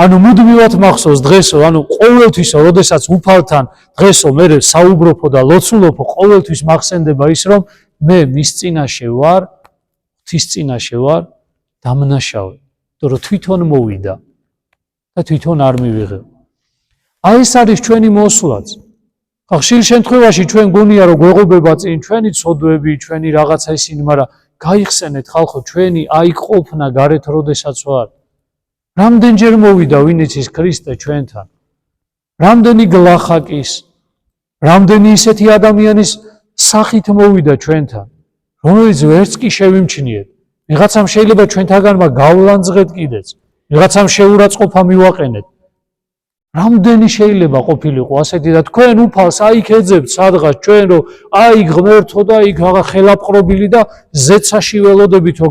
A: ანუ მუდმივად მახსოვს დღესო ანუ ყოველთვისო როდესაც უფალთან დღესო მე საუბრობო და ლოცულობო ყოველთვის მახსენდება ის რომ მე მის წინაშე ვარ ღვთის წინაშე ვარ დამნაშავე იმიტომ რომ თვითონ მოვიდა და თვითონ არ მივიღე. აი ეს არის ჩვენი მოსვლაც. ხშირ შემთხვევაში ჩვენ გონია რომ გვეღობება წინ ჩვენი ცოდვები, ჩვენი რაღაცა ისინი, მაგრამ გაიხსენეთ ხალხო, ჩვენი აი ყოფნა გარეთ როდესაც ვარ. რამდენჯერ მოვიდა ვინ იცის ქრისტე ჩვენთან. რამდენი გლახაკის, რამდენი ისეთი ადამიანის სახით მოვიდა ჩვენთან, რომელიც ვერც კი შევიმჩნიეთ. ვიღაცამ შეიძლება ჩვენთაგანმა გავლანძღეთ კიდეც. ვიღაცამ შეურაცხყოფა მივაყენეთ. რამდენი შეიძლება ყოფილიყო ასეთი და თქვენ უფალს აიქ ეძებთ სადღაც ჩვენ რომ აი ღმერთო და იქ რაღა ხელაპყრობილი და ზეცაში ველოდებით რომ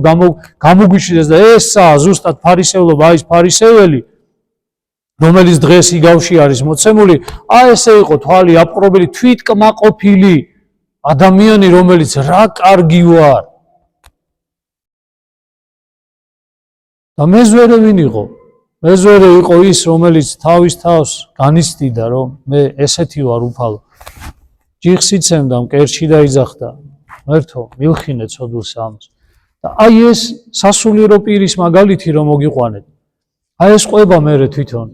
A: გამოგვიშვიდეს და ესაა ზუსტად ფარისევლობა აი ეს ფარისეველი რომელიც დღეს იგავში არის მოცემული აი ესე იყო თვალი აპყრობილი თვითკმაყოფილი ადამიანი რომელიც რა კარგი ვარ და მეზვერე ვინ იყო? მეზვერე იყო ის, რომელიც თავის თავს განიცდიდა, რომ მე ესეთი ვარ უფალო. ჯიხს იცემდა, მკერჩი დაიძახდა. ღმერთო, მილხინე ცოდვილს ამას. და აი ეს სასულიერო პირის მაგალითი რომ მოგიყვანეთ. აი ეს ყვება მერე თვითონ.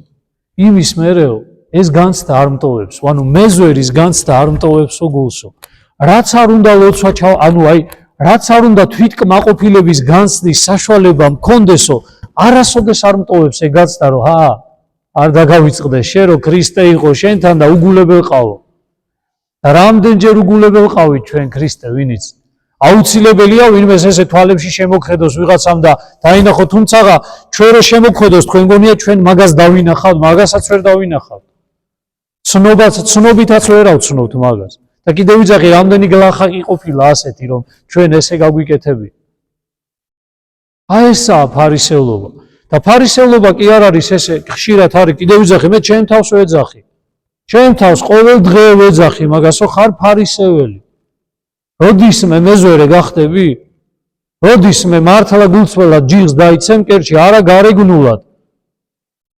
A: იმის მერეო, ეს განცდა არ მტოვებს. ანუ მეზვერის განცდა არ მტოვებსო გულსო. რაც არ უნდა ლოცვა ანუ აი რაც არ უნდა თვითკმაყოფილების განცდის საშუალება მქონდესო არასოდეს არ მტოვებს ეგ განცდა რომ არ დაგავიწყდეს შენ რომ ქრისტე იყო შენთან და უგულებელყავო და რამდენჯერ უგულებელყავით ჩვენ ქრისტე ვინიც აუცილებელია ვინმეს ესე თვალებში შემოქმედოს ვიღაცამ და დაინახო თუმცა ჩვენ რო შემოქმედოს თქვენ გონია ჩვენ მაგას დავინახავთ მაგასაც ვერ დავინახავთ ცნობითაც ვერ ავცნობთ მაგას და კიდევ ვიძახი რამდენი გლახაკი ყოფილა ასეთი რომ ჩვენ ესე გაგვიკეთები აი ესაა ფარისევლობა და ფარისევლობა კი არ არის ესე ხშირად არის კიდევ ვიძახი მე ჩემ თავს ვეძახი ჩემ თავს ყოველ დღე ვეძახი მაგასო ხარ ფარისეველი როდისმე მეზვერე გახდები როდისმე მართლა გულწრფელად ჯიღს დაიცემ კერჩი არა გარეგნულად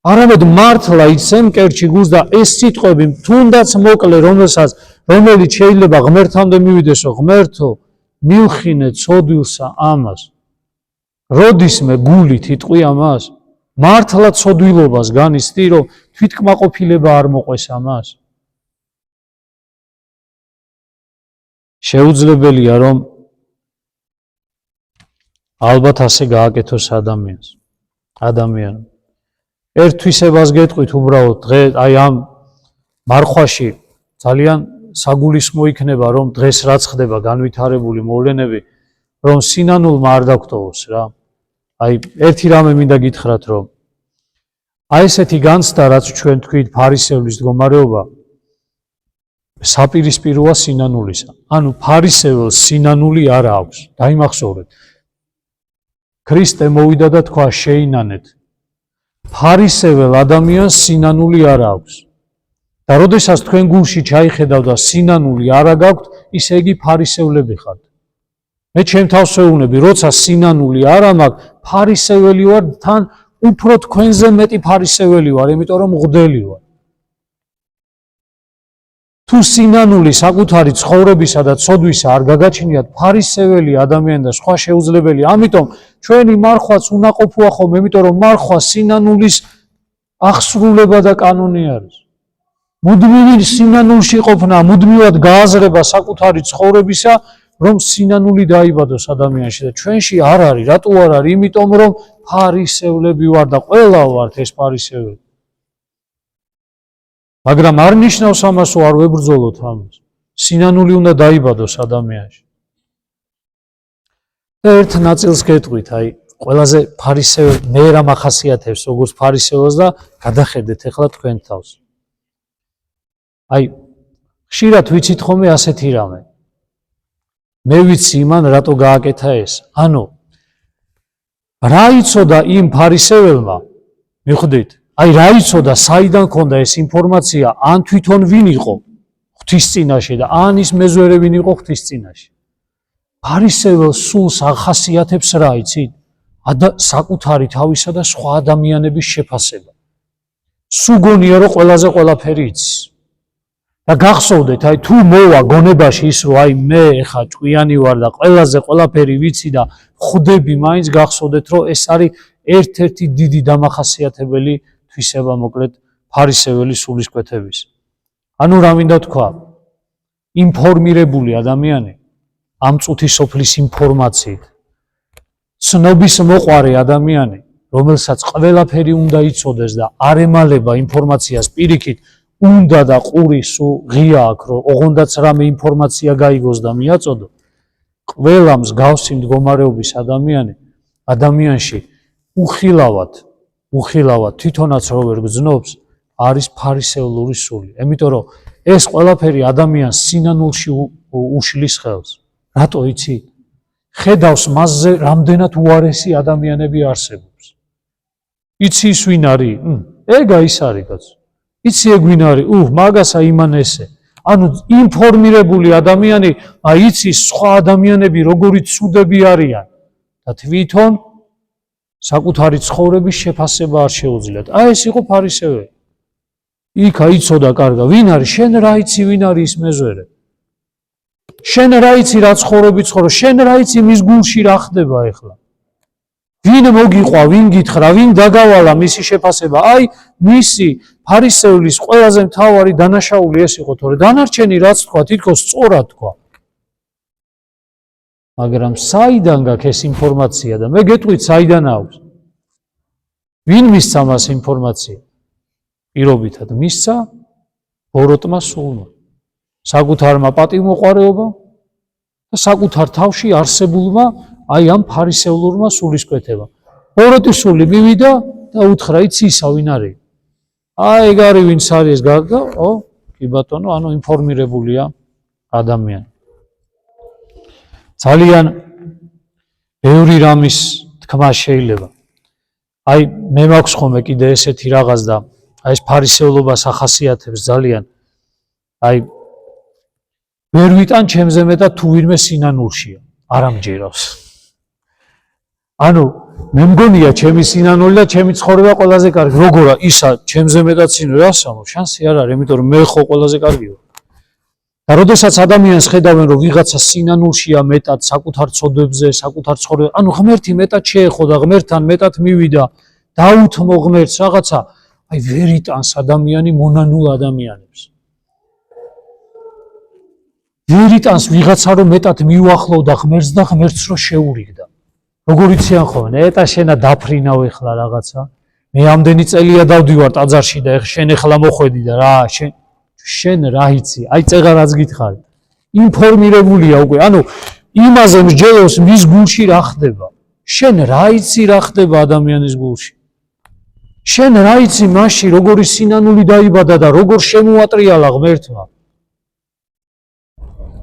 A: არამედ მართლა იცემ კერჩი გულს და ეს სიტყვები თუნდაც მოკლე რომელიც შეიძლება ღმერთამდე მივიდესო ღმერთო მილხინე ცოდვილსა ამას როდისმე გულით იტყვი ამას მართლა ცოდვილობას განიცდი რომ თვითკმაყოფილება არ მოყვეს ამას შეუძლებელია რომ ალბათ ასე გააკეთოს ადამიანს ერთვისებას გეტყვით უბრალოდ დღე აი ამ მარხვაში ძალიან საგულისხმო იქნება რომ დღეს რაც ხდება განვითარებული მოვლენები რომ სინანულმა არ დაგტოვოს რა აი ერთი რამე მინდა გითხრათ რომ აი ესეთი განცდა რაც ჩვენ თქვით ფარისევლის მდგომარეობა საპირისპიროა სინანულისა ანუ ფარისეველს სინანული არ აქვს დაიმახსოვრეთ ქრისტე მოვიდა და თქვა შეინანეთ ფარისეվել ადამიანს სინანული არ აქვს და როდესაც თქვენ გულში ჩაიხედავ და სინანული არა გაქვთ ისე იგი ფარისევლები ხართ მე ჩემ თავს ვეუბნები, როცა სინანული არ მაქვს, ფარისეველი ვარ, თან უფრო თქვენზე მეტი ფარისეველი ვარ, იმიტომ რომ მღვდელი ვარ. თუ სინანული საკუთარი ცხოვრებისა და ცოდვისა არ გაგაჩნიათ, ფარისეველი ადამიანი და სხვა შეუძლებელი. ამიტომ ჩვენი მარხვაც უნაყოფოა ხოლმე, იმიტომ რომ მარხვა სინანულის აღსრულება და კანონი არის. მუდმივი სინანულში ყოფნა, მუდმივად გააზრება საკუთარი ცხოვრებისა, რომ სინანული დაიბადოს ადამიანში და ჩვენში არ არის. რატო არ არის? იმიტომ რომ ფარისევლები ვარ და ყველა ვართ ეს ფარისევლები. მაგრამ არ ნიშნავს ამას, რომ არ ვებრძოლოთ ამას. სინანული უნდა დაიბადოს ადამიანში. და ერთ ნაწილს გეტყვით, აი, ყველაზე ფარისეველი მე რა მახასიათებს როგორც ფარისეველს და გადახედეთ ახლა თქვენ თავს. აი, ხშირად ვიცით ხოლმე ასეთი რამე. მე ვიცი იმან რატო გააკეთა ეს. ანუ რა იცოდა იმ ფარისეველმა, მიხვდით? აი რა იცოდა, საიდან ქონდა ეს ინფორმაცია, ან თვითონ ვინ იყო ღვთის წინაშე და ან ის მეზვერე ვინ იყო ღვთის წინაშე. ფარისეველს სულს ახასიათებს რა იცით? საკუთარი თავისა და სხვა ადამიანების შეფასება. სულ გონია რომ ყველაზე ყველაფერი იცის. და გახსოვდეთ, აი თუ მოვა გონებაში ის რომ აი მე ეხა ჭკვიანი ვარ და ყველაზე ყველაფერი ვიცი და ხვდები, მაინც გახსოვდეთ რომ ეს არის ერთ-ერთი დიდი დამახასიათებელი თვისება მოკლედ ფარისეველი სულისკვეთების. ანუ რა მინდა თქვა? ინფორმირებული ადამიანი ამ წუთის სოფლის ინფორმაციით, ცნობის მოყვარე ადამიანი, რომელსაც ყველაფერი უნდა იცოდეს და არ ემალება ინფორმაციას პირიქით, უნდა და ყური სულ ღია აქვს, რომ ოღონდაც რამე ინფორმაცია გაიგოს და მიაწოდო. ყველა მსგავსი მდგომარეობის ადამიანში უხილავად თვითონაც რო ვერ გძნობს, არის ფარისევლური სული. იმიტომ რომ ეს ყველაფერი ადამიანს სინანულში უშლის ხელს. რატო იცი? ხედავს მასზე რამდენად უარესი ადამიანები არსებობს. იცი ის ვინ არის? ეგა ის არის კაცო. იცი ეგ ვინ არის? მაგასა იმან ესე. ანუ ინფორმირებული ადამიანი იცის სხვა ადამიანები როგორი ცუდები არიან და თვითონ საკუთარი ცხოვრების შეფასება არ შეუძლიათ. ეს იყო ფარისეველი. იქა იცოდა კარგა, ვინ არის? შენ რა იცი ვინ არის ის მეზვერე? შენ რა იცი რა ცხოვრები ცხოვრობ? შენ რა იცი მის გულში რა ხდება ახლა? ვინ მოგიყვა, ვინ გითხრა, ვინ დაგავალა მისი შეფასება? აი, მისი ფარისევლის ყველაზე მთავარი დანაშაული ეს იყო, თორე დანარჩენი რაც თქვა, თითქოს სწორად თქვა. მაგრამ საიდან გაქვს ეს ინფორმაცია და მე გეტყვით საიდან აქვს? ვინ მისცა მას ინფორმაცია? პირობითად მისცა ბოროტმა სულმა, საკუთარმა პატივმოყვარეობა და საკუთარ თავში არსებულმა აი ამ ფარისევლურმა სულისკვეთებამ. ბოროტის სული მივიდა და უთხრა, იცი ისა ვინ არის? ეგ არის ვინც არის ეს გარდა? კი ბატონო, ანუ ინფორმირებულია ადამიანი. ძალიან ბევრი რამის თქმა შეიძლება. აი მე მაქვს ხოლმე კიდე ესეთი რაღაც და აი ეს ფარისევლობას ახასიათებს ძალიან. აი ვერ ვიტან ჩემზე მეტად თუ ვინმე სინანულშია, არ ამჯერავს. ანუ მე მგონია ჩემი სინანული და ჩემი ცხოვრება ყველაზე კარგი. როგორა ისა ჩემზე მეტად სინანული ასამო, შანსი არ არის, იმიტომ რომ მე ხო ყველაზე კარგი ვარ. და როდესაც ადამიანს ხედავენ რომ ვიღაცა სინანულშია მეტად საკუთარ ცოდვებზე, საკუთარ ცხოვრებაზე, ანუ ღმერთი მეტად შეეხო და ღმერთთან მეტად მივიდა, დაუთმო ღმერთს რაღაცა, აი ვერ იტანს ადამიანი მონანულ ადამიანებს. ვერ იტანს ვიღაცა რომ მეტად მიუახლოვდა ღმერთს და ღმერთს რო შეურიგდა. როგორ იციან ხოლმე, შენა დაფრინავ ეხლა რაღაცა. მე ამდენი წელია დავდივარ ტაძარში და შენ ეხლა მოხვედი და რა შენ რა იცი? აი წეღარაც გითხარი. ინფორმირებულია უკვე, ანუ იმაზე მსჯელობს მის გულში რა ხდება. შენ რა იცი რა ხდება ადამიანის გულში? შენ რა იცი მასში როგორი სინანული დაიბადა და როგორ შემოატრიალა ღმერთმა?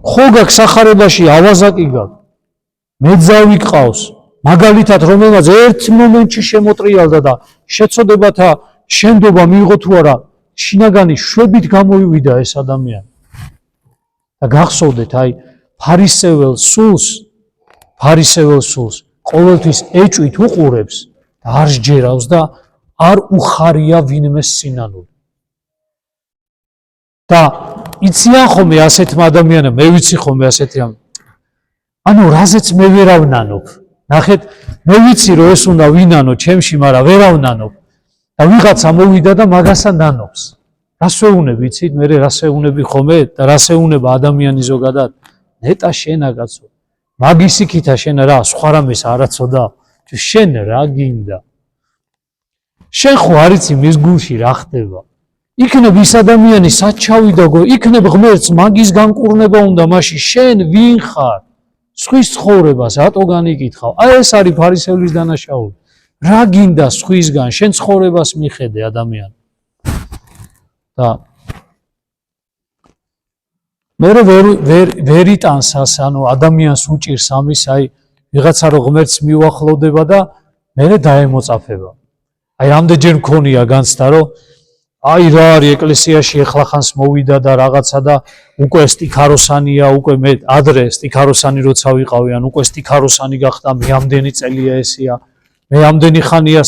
A: ხო გაქვს სახარებაში ავაზაკი გაქვს. მეძავი გყავს. მაგალითად რომელმაც ერთ მომენტში შემოტრიალდა და შეცოდებათა შენდობა მიიღო თუ არა, შინაგანი შვებით გამოვივიდა ეს ადამიანი. და გახსოვდეთ, აი ფარისეველს სულს ფარისეულ სულს ყოველთვის ეჭვით უყურებს და არ სჯერავს და არ უხარია ვინმეს სინანული. და იციან ხოლმე ასეთმა ადამიანებმა, მე ვიცი ხოლმე ასეთი რამ. ანუ რაზეც მე ვერ ავნანობ. ნახეთ, მე ვიცი რომ ეს უნდა ვინანო ჩემში, მაგრამ ვერ ავნანობ. და ვიღაცა მოვიდა და მაგასა ნანობს. რას ვეუნებ, იცით, მე რას ვეუნები ხოლმე და რას ეუნება ადამიანი ზოგადად? ნეტა შენა კაცო. მაგის იქითა შენ რა, სხვა რამეს არაცოდა? შენ რა გინდა? შენ ხო არ იცი მის გულში რა ხდება? იქნებ ის ადამიანი საჩავიდა გო, იქნებ ღმერთს მაგის განკურნება უნდა, მაშინ შენ ვინ ხარ? სხვის ცხოვრებას რატო განიკითხავ? აი ეს არის ფარისევლის დანაშაული. რა გინდა სხვისგან? შენ ცხოვრებას მიხედე ადამიანი. და მე ვერ იტანს ასე, ანუ ადამიანს უჭირს ამის, აი ვიღაცა რო ღმერთს მიუახლოვდება და მე დაემოწაფება. აი რამდენჯერ მქონია განცდა, რომ აი რა არის ეკლესიაში ეხლახანს მოვიდა და რაღაცა და უკვე სტიქაროსანია, უკვე მე ადრე სტიქაროსანი როცა ვიყავი, ან უკვე სტიქაროსანი გახდა, მე ამდენი წელია ესია, მე ამდენი ხანია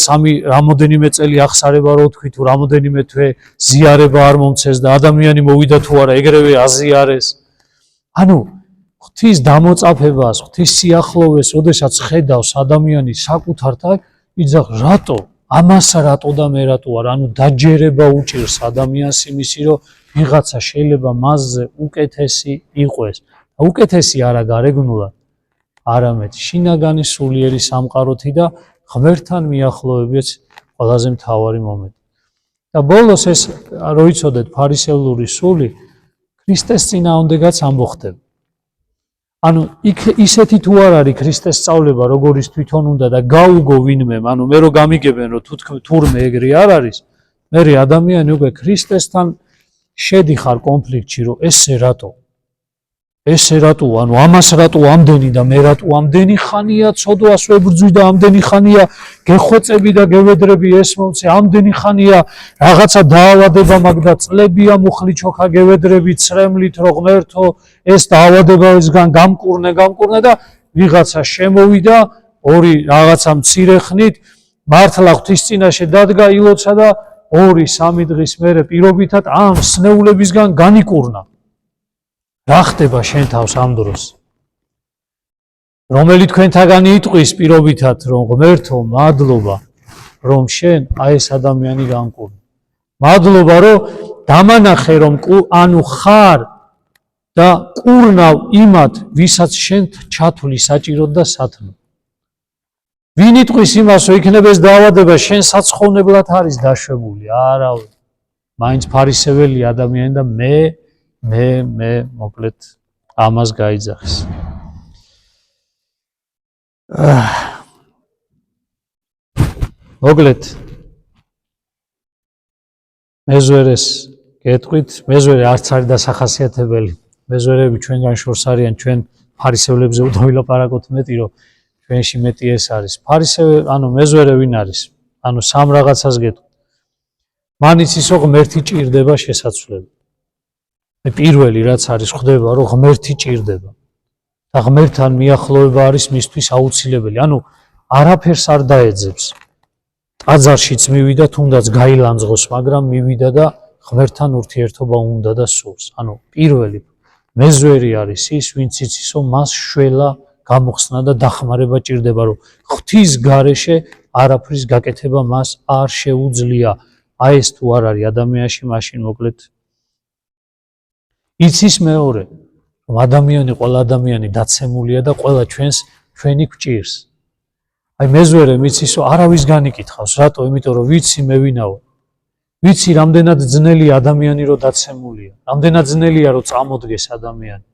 A: რამოდენიმე წელი ახსარება რო თქვი თუ რამოდენიმე თვე ზიარება არ მომცეს და ადამიანი მოვიდა თუ არა ეგრევე აზიარეს. ანუ ღვთის დამოწაფებას, ღვთის სიახლოვეს, ოდესაც ხედავს ადამიანი საკუთართან, იძახ რატო? ამას რატო და მე რატო არ? ანუ დაჯერება უჭირს ადამიანს იმისი, რომ ვიღაცა შეიძლება მასზე უკეთესი იყვეს. და უკეთესი არა გარეგნულად, არამედ შინაგანი სულიერი სამყაროთი და ღმერთთან მიახლოვების ყველაზე მთავარი მომენტი. და ბოლოს ეს რო იცოდეთ ფარისევლური სული ქრისტეს წინააღმდეგაც ამბოხდება. ანუ ისეთი თუ არ არის ქრისტეს სწავლება, როგორიც თვითონ უნდა და გაუგო ვინმე, ანუ მე რო გამიგებენ რომ თურმე ეგრე არ არის, მე ადამიანი უკვე ქრისტესთან შედიხარ კონფლიქტში, რომ ესე რატო, ანუ ამას რატო ამდენი და მე რატო ამდენი ხანია ცოდვას ვებრძვი და ამდენი ხანია გეხვეწები და გევედრები ეს მომცე, ამდენი ხანია რაღაცა დაავადება მაგ და წლებია მუხლი ჩოქა გევედრები ცრემლით რო ღმერთო ეს დაავადებისგან გამკურნე და ვიღაცა შემოვიდა ორი რაღაცა მცირე ხნით მართლა ღვთის წინაშე დადგა ილოცა და 2-3 დღის მერე პირობითად ამ სნეულებისგან განიკურნა. რა ხდება შენ თავს ამ დროს? რომელი თქვენთაგანი იტყვის პირობითად, რომ ღმერთო მადლობა, რომ შენ აი ეს ადამიანი განკურნა. მადლობა, რომ დამანახე, რომ ანუ ხარ და კურნავ იმათ, ვისაც შენ ჩათვლი საჭიროდ და სათნო. ვინ იტყვის იმას, რომ იქნება ეს დაავადება შენ საცხოვნებლად არის დაშვებული? არავინ. მაინც ფარისეველი ადამიანი და მე მოკლედ ამას გაიძახის. მოკლედ მეზვერეს გეტყვით, მეზვერე არც არის დასახასიათებელი. მეზვერები ჩვენგან შორს არიან, ჩვენ ფარისევლებზე უნდა ვილაპარაკოთ მეტი, რომ ჩვენში მეტი ეს არის. ანუ მეზვერე ვინ არის? ანუ სამ რაღაცას გეტყვით. მან იცის რომ ღმერთი ჭირდება შესაცვლელი. პირველი რაც არის ხდება რომ ღმერთი ჭირდება და ღმერთთან მიახლოვება არის მისთვის აუცილებელი. ანუ არაფერს არ დაეძებს. ტაძარშიც მივიდა, თუნდაც გაილანძღოს, მაგრამ მივიდა და ღმერთთან ურთიერთობა უნდა და სურს. ანუ პირველი მეზვერი არის ის, ვინც იცის რომ მას შველა გამოხსნა და დახმარება ჭირდება, რომ ღვთის გარეშე არაფრის გაკეთება მას არ შეუძლია. აი ეს თუ არ არის ადამიანში, მაშინ მოკლედ იცის მეორე, რომ ყველა ადამიანი დაცემულია და ყველა ჩვენი გვჭირს. აი მეზვერე მიცის, რომ არავის განიკითხავს, რატო? იმიტომ რომ ვიცი მე ვინაო. ვიცი რამდენად ძნელია ადამიანი რომ დაცემულია, რამდენად ძნელია რომ წამოდგეს ადამიანი.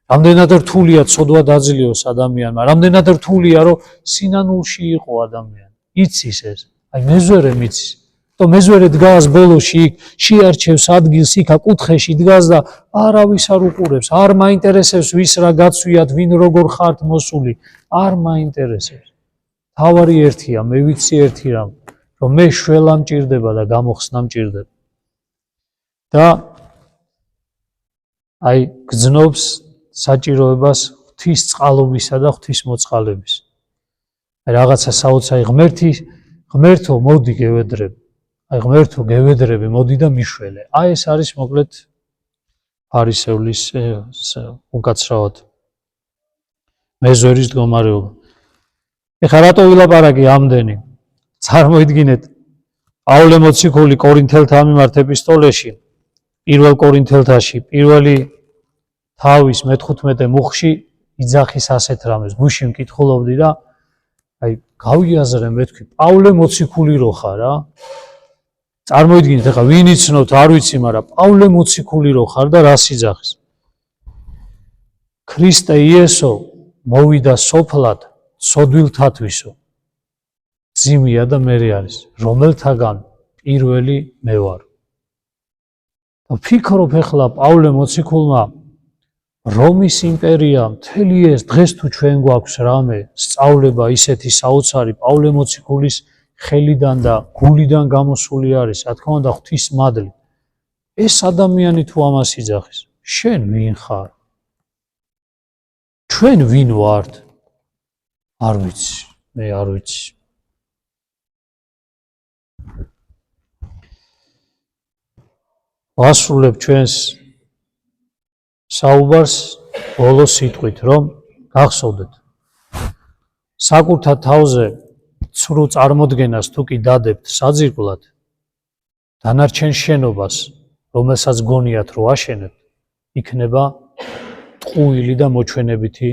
A: რამდენად რთულია ცოდვა დაძლიოს ადამიანმა, რამდენად რთულია რომ სინანულში იყო ადამიანი. იცის ეს. აი მეზვერე მიცის. და მეზვერე დგას ბოლოში იქ შეარჩევს ადგილს იქ კუთხეში დგას და არავის არ უყურებს, არ მაინტერესებს ვის რა გაცვიათ, ვინ როგორ ხართ მოსული, არ მაინტერესებს. თავარი ერთია, მე ვიცი ერთი რამ, რომ მე შველა მჭირდება და გამოხსნა მჭირდება. და აი გძნობს საჭიროებას ღვთის წყალობისა და ღვთის მოწყალების. რაღაცა საოცარი ღმერთო მოდი გევედრები. აი ღმერთო გევედრები, მოდი და მიშველე. აი ეს არის მოკლედ ფარისევლის უკაცრავად მეზვერის მდგომარეობა. ეხლა რატო ვილაპარაკი ამდენი? წარმოიდგინეთ, პავლე მოციქული კორინთელთა მიმართ ეპისტოლეში, პირველ კორინთელთაში, პირველი თავის მე-15 მუხში იძახის ასეთ რამეს. გუშინ მკითხულობდი და აი გავიაზრე მეთქვი, პავლე მოციქული რო ხარ რა? წარმოიდგინეთ, ეხლა ვინ იცნობთ, არ ვიცი, მაგრამ პავლე მოციქული რო ხარ და რას იძახის? ქრისტე იესო მოვიდა სოფლად ცოდვილთათვისო. ძიმია და მერე არის, რომელთაგან პირველი მე ვარ. და ფიქრობ ეხლა პავლე მოციქულმა რომის იმპერია მთელი ეს დღეს თუ ჩვენ გვაქვს რამე სწავლება ისეთი საოცარი პავლე მოციქულის ხელიდან და გულიდან გამოსული არის, რა თქმა უნდა ღვთის მადლი. ეს ადამიანი თუ ამას იძახის, შენ ვინ ხარ? ჩვენ ვინ ვართ? არ ვიცი, მე არ ვიცი. ვასრულებ ჩვენს საუბარს ბოლო სიტყვით, რომ გახსოვდეთ. საკუთარ თავზე ცრუ წარმოდგენას თუ კი დადებთ საძირკვლად, დანარჩენ შენობას, რომელსაც გონიათ რომ აშენებთ, იქნება ტყუილი და მოჩვენებითი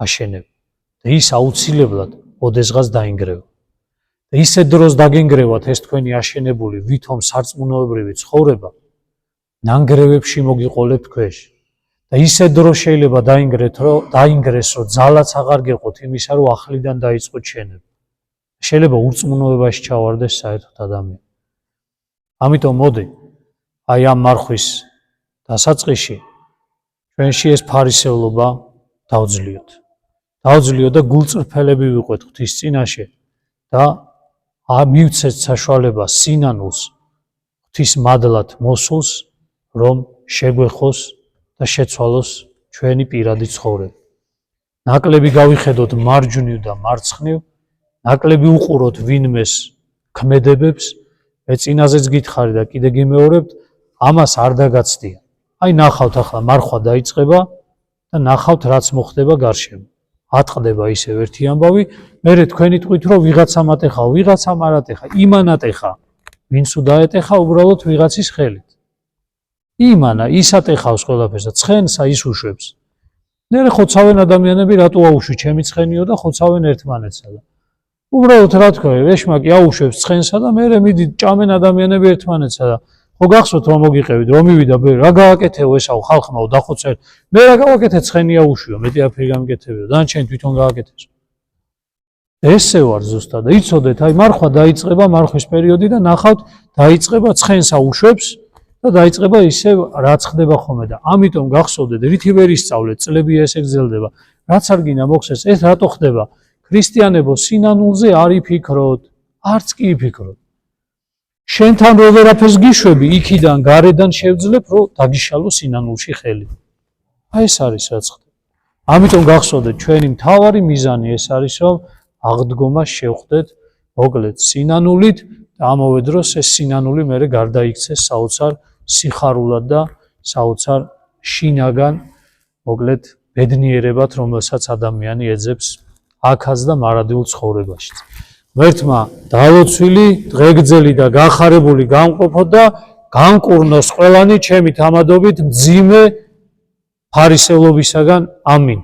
A: აშენება. და ის აუცილებლად ოდესღაც დაინგრევა. და ისე დროს დაგენგრევათ ეს თქვენი აშენებული ვითომ სარწმუნოებრივი ცხოვრება, ნანგრევებში მოგიყოლებთ ქვეშ. და ისე დროს შეიძლება დაინგრეს, რომ ძალაც აღარ გეყოთ იმისა, რომ ახლიდან დაიწყოთ შენება. შეიძლება ურწმუნოებაში ჩავარდეს საერთოდ ადამიანი. ამიტომ მოდი, აი ამ მარხვის დასაწყისში ჩვენში ეს ფარისევლობა დავძლიოთ. დავძლიოთ და გულწრფელები ვიყვეთ ღვთის წინაშე და მივცეთ საშუალება სინანულს, ღვთის მადლად მოსულს, რომ შეგვეხოს და შეცვალოს ჩვენი პირადი ცხოვრება. ნაკლები გავიხედოთ მარჯვნივ და მარცხნივ, ნაკლები უყუროთ ვინმეს ქმედებებს, მე წინაზეც გითხარი და კიდე გიმეორებთ, ამას არ დაგაცდია. აი ნახავთ ახლა მარხვა დაიწყება და ნახავთ რაც მოხდება გარშემო. ატყდება ისევ ერთი ამბავი, მერე თქვენი თქვით რომ ვიღაცამ ატეხა, ვიღაცამ არ ატეხა, იმან ატეხა. ვინც დაეტეხა უბრალოდ ვიღაცის ხელით. იმანა ის ატეხავს ყველაფერს და ცხენსა ის უშვებს. მერე ხოცავენ ადამიანები რატო აუშვი ჩემი ცხენიო და ხოცავენ ერთმანეთსა და უბრალოდ რა თქვა, ვეშმაკი აუშვებს ცხენსა და მერე მიდით ჭამენ ადამიანები ერთმანეთსა და ხო გახსოვთ რომ მოგიყევით, რომ მივიდა რა გააკეთეო ესაო ხალხმაო დახოცეთ, მე რა გავაკეთე ცხენი აუშვიო, მეტი აფერი გამიკეთებიო, დანარჩენი თვითონ გააკეთეს. ესე ვარ ზუსტად და იცოდეთ, აი მარხვა დაიწყება, მარხვის პერიოდი და ნახავთ დაიწყება ცხენს აუშვებს და დაიწყება ისე რაც ხდება ხოლმე და ამიტომ გახსოვდეთ, რითი ვერ ისწავლეთ, წლები ესე გრძელდება, რაც არ გინდა მოხდეს, ეს რატო ხდება? ქრისტიანებო სინანულზე არ იფიქროთ, არც კი იფიქროთ. შენთან რო ვერაფერს გიშვები, იქიდან გარედან შევძლებ, რომ დაგიშალო სინანულში ხელი. აი ეს არის რაც ხდება. ამიტომ გახსოვდეთ, ჩვენი მთავარი მიზანი ეს არის, რომ აღდგომა შევხვდეთ მოკლედ სინანულით და ამავე დროს ეს სინანული მერე გარდაიქცეს საოცარ სიხარულად და საოცარ შინაგან მოკლედ ბედნიერებად, რომელსაც ადამიანი ეძებს აქაც და მარადიულ ცხოვრებაში. ღმერთმა დალოცვილი, დღეგრძელი და გახარებული გამყოფოთ და გამკურნოს ყველანი ჩემი თამადობით მძიმე ფარისევლობისაგან. ამინ.